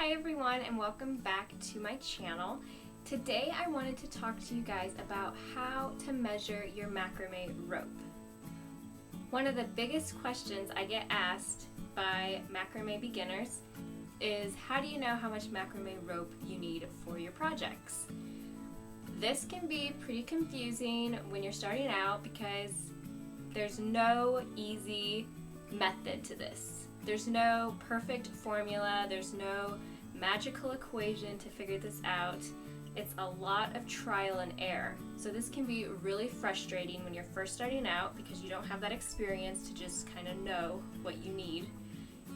Hi everyone, and welcome back to my channel. Today I wanted to talk to you guys about how to measure your macrame rope. One of the biggest questions I get asked by macrame beginners is, how do you know how much macrame rope you need for your projects? This can be pretty confusing when you're starting out because there's no easy method to this. There's no perfect formula, there's no magical equation to figure this out. It's a lot of trial and error. So this can be really frustrating when you're first starting out because you don't have that experience to just kind of know what you need.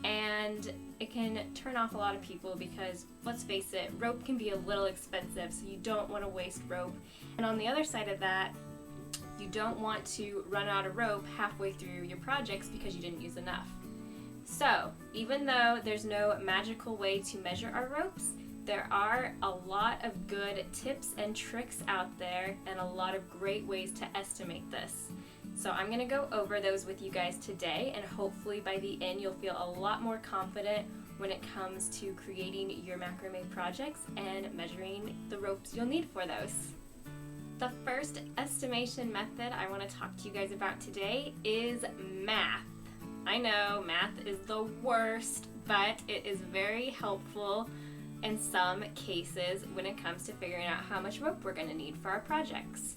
And it can turn off a lot of people because, let's face it, rope can be a little expensive, so you don't want to waste rope. And on the other side of that, you don't want to run out of rope halfway through your projects because you didn't use enough. So, even though there's no magical way to measure our ropes, there are a lot of good tips and tricks out there and a lot of great ways to estimate this. So I'm going to go over those with you guys today, and hopefully by the end you'll feel a lot more confident when it comes to creating your macrame projects and measuring the ropes you'll need for those. The first estimation method I want to talk to you guys about today is math. I know math is the worst, but it is very helpful in some cases when it comes to figuring out how much rope we're going to need for our projects.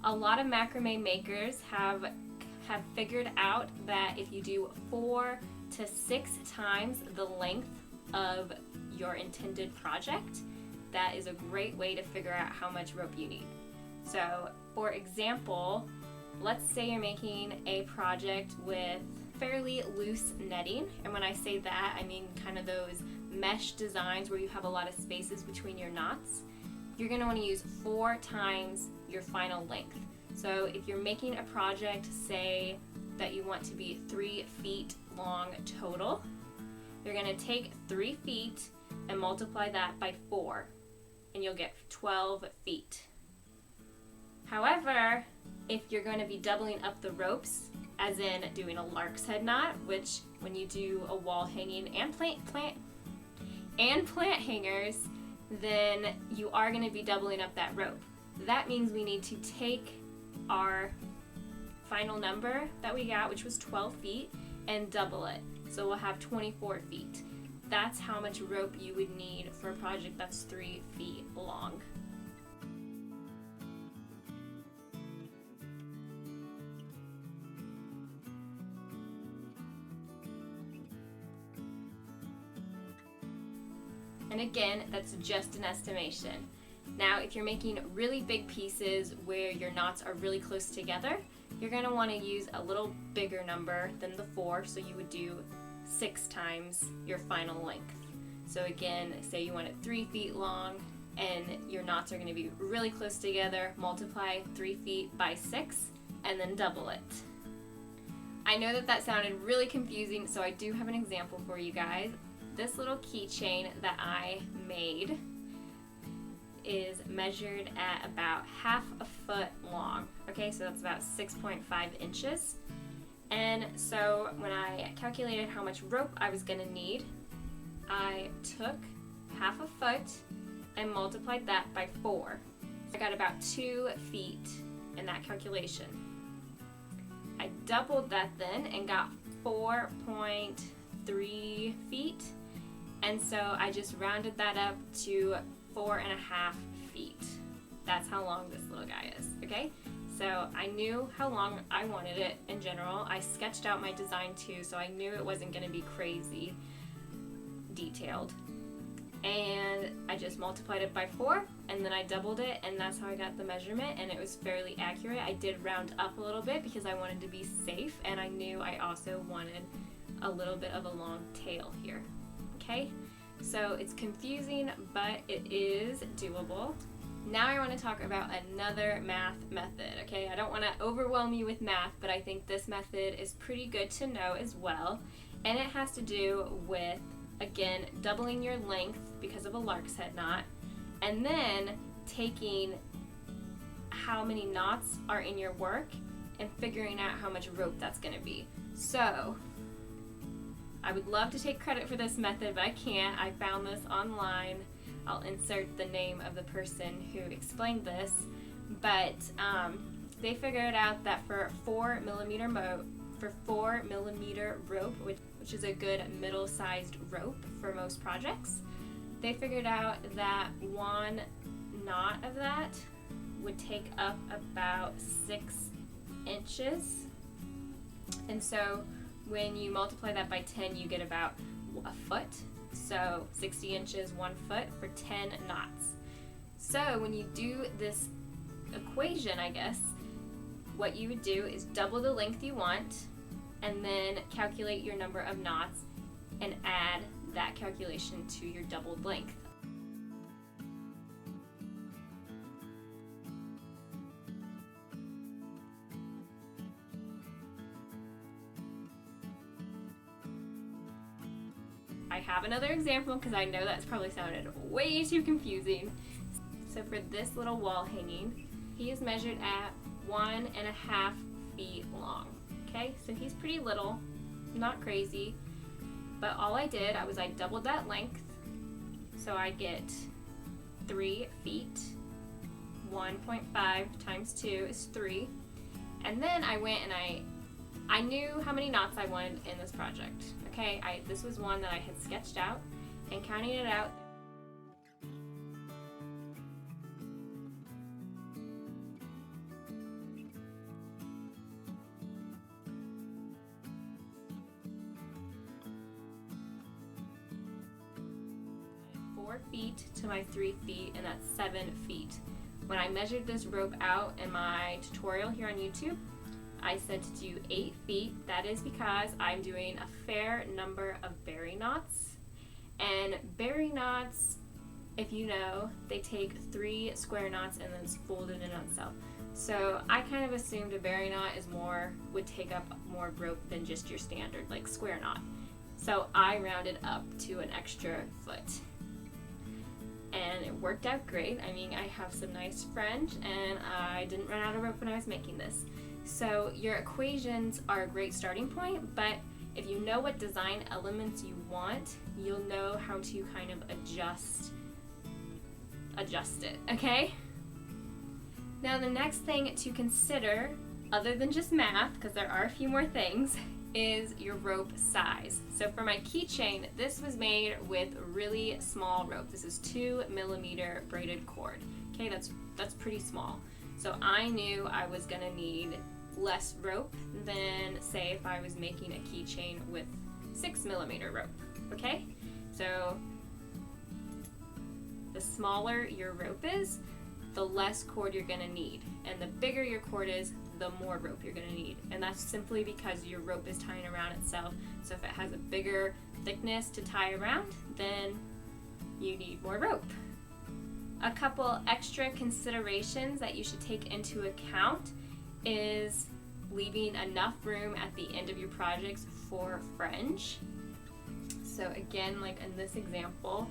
A lot of macrame makers have figured out that if you do 4 to 6 times the length of your intended project, that is a great way to figure out how much rope you need. So, for example, let's say you're making a project with fairly loose netting, and when I say that, I mean kind of those mesh designs where you have a lot of spaces between your knots. You're going to want to use 4 times your final length. So if you're making a project, say that you want to be 3 feet long total, you're going to take 3 feet and multiply that by 4, and you'll get 12 feet. However, if you're going to be doubling up the ropes, as in doing a lark's head knot, which when you do a wall hanging and plant hangers, then you are going to be doubling up that rope. That means we need to take our final number that we got, which was 12 feet, and double it. So we'll have 24 feet. That's how much rope you would need for a project that's 3 feet long. And again, that's just an estimation. Now, if you're making really big pieces where your knots are really close together, you're going to want to use a little bigger number than the 4, so you would do 6 times your final length. So again, say you want it 3 feet long and your knots are going to be really close together, multiply 3 feet by 6 and then double it. I know that sounded really confusing, so I do have an example for you guys. This little keychain that I made is measured at about half a foot long. Okay, so that's about 6.5 inches. And so when I calculated how much rope I was going to need, I took half a foot and multiplied that by 4. I got about 2 feet in that calculation. I doubled that then and got 4.3 feet. And so I just rounded that up to 4.5 feet. That's how long this little guy is, okay? So I knew how long I wanted it in general. I sketched out my design too, so I knew it wasn't going to be crazy detailed. And I just multiplied it by 4, and then I doubled it, and that's how I got the measurement, and it was fairly accurate. I did round up a little bit because I wanted to be safe, and I knew I also wanted a little bit of a long tail here. Okay, so it's confusing, but it is doable. Now I want to talk about another math method, okay? I don't want to overwhelm you with math, but I think this method is pretty good to know as well. And it has to do with, again, doubling your length because of a lark's head knot, and then taking how many knots are in your work and figuring out how much rope that's going to be. So I would love to take credit for this method, but I can't. I found this online. I'll insert the name of the person who explained this, but they figured out that for 4mm rope, which is a good middle-sized rope for most projects, they figured out that 1 knot of that would take up about 6 inches. And so when you multiply that by 10, you get about a foot. So 60 inches, 1 foot for 10 knots. So when you do this equation, I guess, what you would do is double the length you want and then calculate your number of knots and add that calculation to your doubled length. I have another example because I know that's probably sounded way too confusing. So for this little wall hanging, he is measured at 1.5 feet long. Okay, so he's pretty little, not crazy, but all I did, I doubled that length, so I get 3 feet. 1.5 times 2 is 3, and then I went and I knew how many knots I wanted in this project. Okay, this was one that I had sketched out, and counting it out, feet to my 3 feet, and that's 7 feet. When I measured this rope out in my tutorial here on YouTube, I said to do 8 feet. That is because I'm doing a fair number of berry knots, and berry knots, if you know, they take 3 square knots and then fold it in on itself. So I kind of assumed a berry knot would take up more rope than just your standard like square knot. So I rounded up to an extra foot. And it worked out great. I mean, I have some nice fringe, and I didn't run out of rope when I was making this. So your equations are a great starting point, but if you know what design elements you want, you'll know how to kind of adjust it, okay? Now the next thing to consider, other than just math, because there are a few more things, is your rope size. So for my keychain, this was made with really small rope. This is 2mm braided cord. Okay, that's pretty small. So I knew I was gonna need less rope than, say, if I was making a keychain with 6mm rope. Okay, so the smaller your rope is, the less cord you're gonna need, and the bigger your cord is, the more rope you're gonna need. And that's simply because your rope is tying around itself. So if it has a bigger thickness to tie around, then you need more rope. A couple extra considerations that you should take into account is leaving enough room at the end of your projects for fringe. So again, like in this example,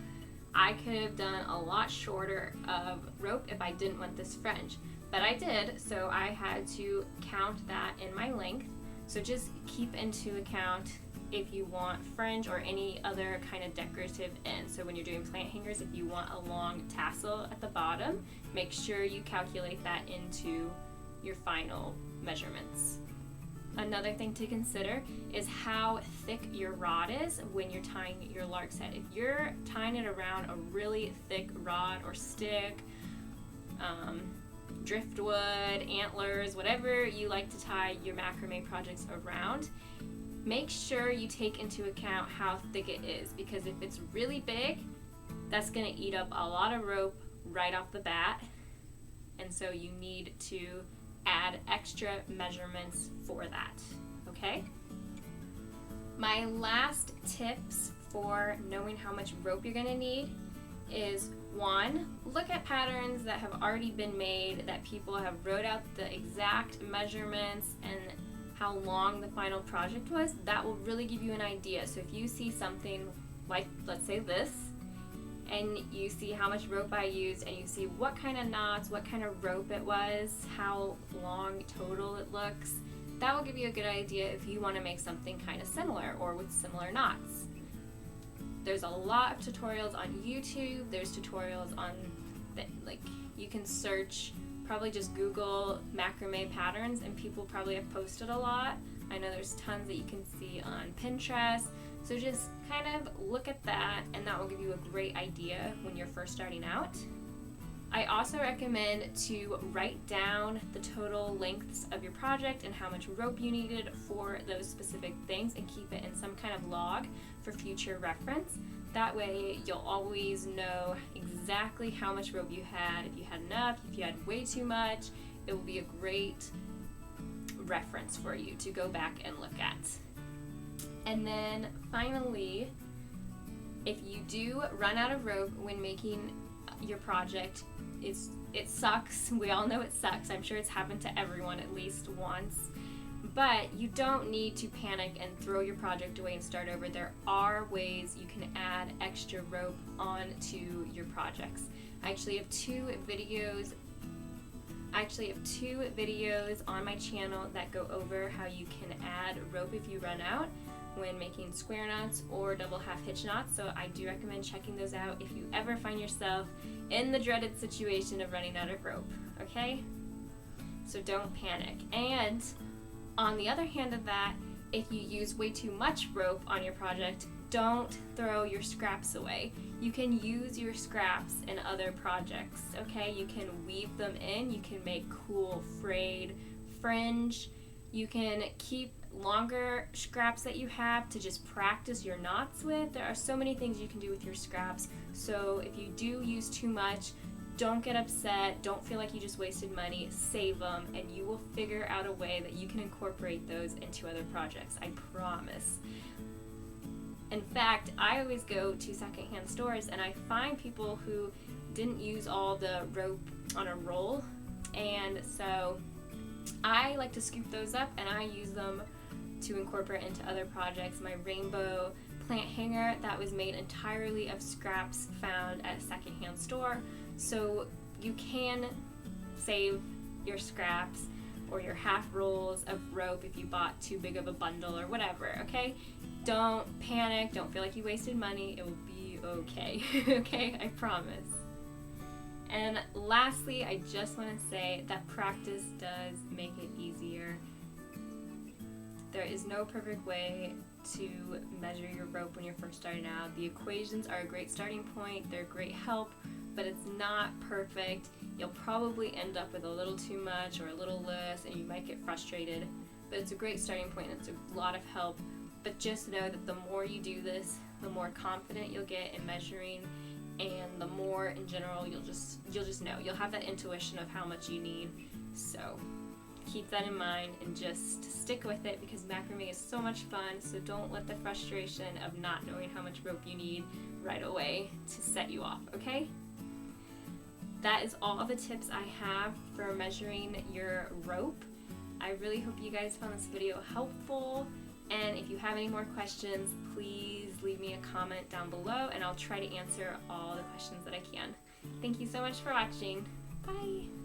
I could have done a lot shorter of rope if I didn't want this fringe. But I did, so I had to count that in my length. So just keep into account if you want fringe or any other kind of decorative end. So when you're doing plant hangers, if you want a long tassel at the bottom, make sure you calculate that into your final measurements. Another thing to consider is how thick your rod is when you're tying your lark's head. If you're tying it around a really thick rod or stick, driftwood, antlers, whatever you like to tie your macrame projects around, make sure you take into account how thick it is, because if it's really big, that's going to eat up a lot of rope right off the bat, and so you need to add extra measurements for that, okay? My last tips for knowing how much rope you're going to need is, 1, look at patterns that have already been made, that people have wrote out the exact measurements and how long the final project was. That will really give you an idea. So if you see something like, let's say this, and you see how much rope I used, and you see what kind of knots, what kind of rope it was, how long total it looks, that will give you a good idea if you want to make something kind of similar or with similar knots. There's a lot of tutorials on YouTube. There's tutorials on, like, you can search, probably just Google macrame patterns, and people probably have posted a lot. I know there's tons that you can see on Pinterest. So just kind of look at that, and that will give you a great idea when you're first starting out. I also recommend to write down the total lengths of your project and how much rope you needed for those specific things, and keep it in some kind of log for future reference. That way you'll always know exactly how much rope you had, if you had enough, if you had way too much. It will be a great reference for you to go back and look at. And then finally, if you do run out of rope when making your project, it sucks. We all know it sucks. I'm sure it's happened to everyone at least once. But you don't need to panic and throw your project away and start over. There are ways you can add extra rope onto your projects. I actually have two videos on my channel that go over how you can add rope if you run out when making square knots or double half hitch knots. So I do recommend checking those out if you ever find yourself in the dreaded situation of running out of rope, okay? So don't panic. And on the other hand of that, if you use way too much rope on your project, don't throw your scraps away. You can use your scraps in other projects, okay? You can weave them in, you can make cool frayed fringe, you can keep longer scraps that you have to just practice your knots with. There are so many things you can do with your scraps. So if you do use too much, don't get upset, don't feel like you just wasted money, save them, and you will figure out a way that you can incorporate those into other projects, I promise. In fact, I always go to secondhand stores and I find people who didn't use all the rope on a roll, and so I like to scoop those up and I use them to incorporate into other projects. My rainbow plant hanger, that was made entirely of scraps found at a secondhand store. So you can save your scraps or your half rolls of rope if you bought too big of a bundle or whatever, okay? Don't panic, don't feel like you wasted money, it will be okay, okay? I promise. And lastly, I just want to say that practice does make it easier. There is no perfect way to measure your rope when you're first starting out. The equations are a great starting point, they're great help, but it's not perfect. You'll probably end up with a little too much or a little less, and you might get frustrated, but it's a great starting point and it's a lot of help. But just know that the more you do this, the more confident you'll get in measuring, and the more in general you'll just know. You'll have that intuition of how much you need. So keep that in mind and just stick with it, because macrame is so much fun. So don't let the frustration of not knowing how much rope you need right away to set you off, okay? That is all the tips I have for measuring your rope. I really hope you guys found this video helpful. And if you have any more questions, please leave me a comment down below and I'll try to answer all the questions that I can. Thank you so much for watching. Bye!